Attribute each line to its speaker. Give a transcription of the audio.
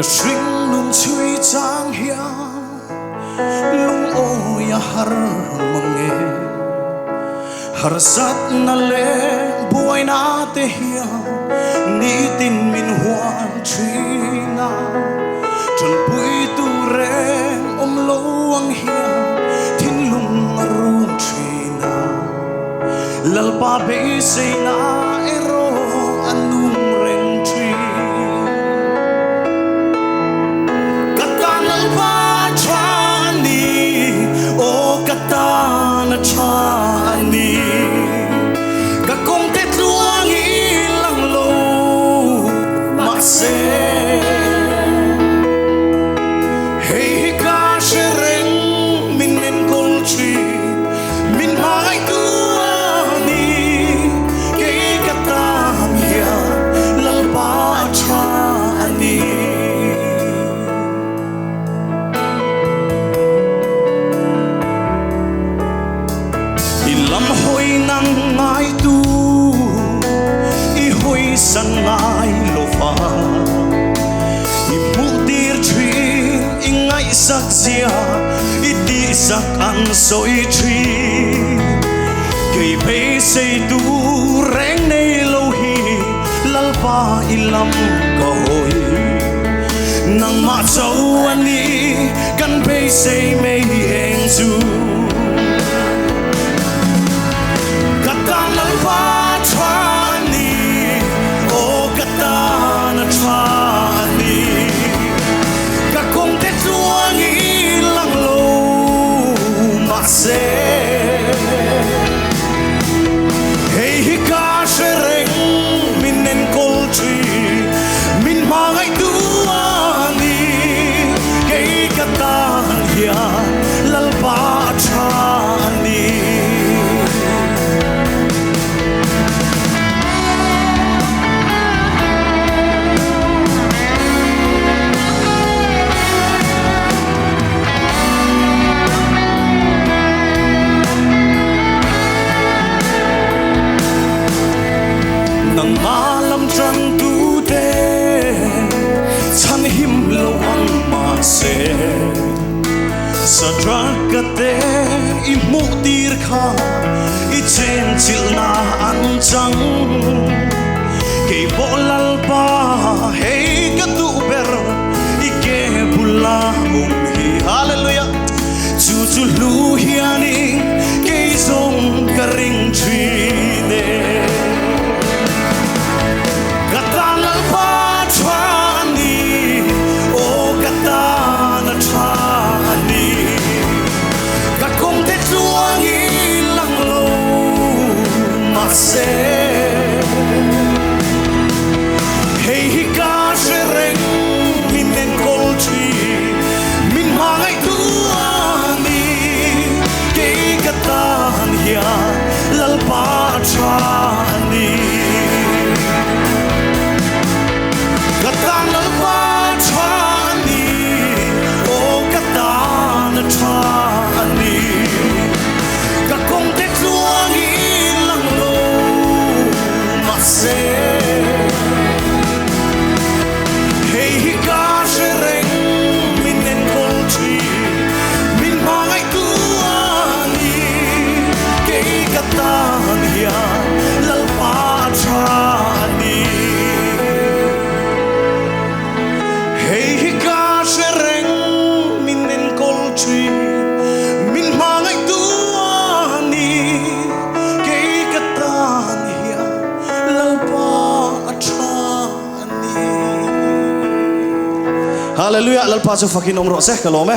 Speaker 1: sinh luôn chui trang hiya lung o ya har mange har sat na le buai na te hiya ni tin min huan trina chon pui tu re om lo ang hiya tin lung arung trina lalpa be se na ero anung reng tri katana pa chani o katana chani kakong te tuang ilang lo makse hey ka shereng min men kolchi min mai tu san ngai lo fa i mu dir tri i ngai sak zia i ti sak an soi tri kei pe sei tu reng nei lo hi lalpa i lam ka hoi nang ma chau ani kan pe sei mei heng zu katan lalpa chani kakong te tuang ilang lo makse hey hika shereng minen kolchi min mangai tuani kay katan hiya lalpa chani nang malam trăng tu te chan him lo ang ma se sa draka te i mu tir kha i chen chil na an chang ke bolal pa hey ka tu ber i ke bula hi hallelujah chu chu lu hiani ke zong ka ring tri ne katana pa chani o katana chani kakong te tuang ilang lo makse hey hika shereng minen kolchi min mangai tuani kay katan hiya lalpa chani katana pa chani o katana chani kakong te tuang ilang lo makse hey hika shereng minen kolchi min mangai tuani kay katan hiya lalpa chani hey hika shereng minen kolchi min mangai tuani kay katan hiya lalpa chani hallelujah lalpa chu fakin omro se kalome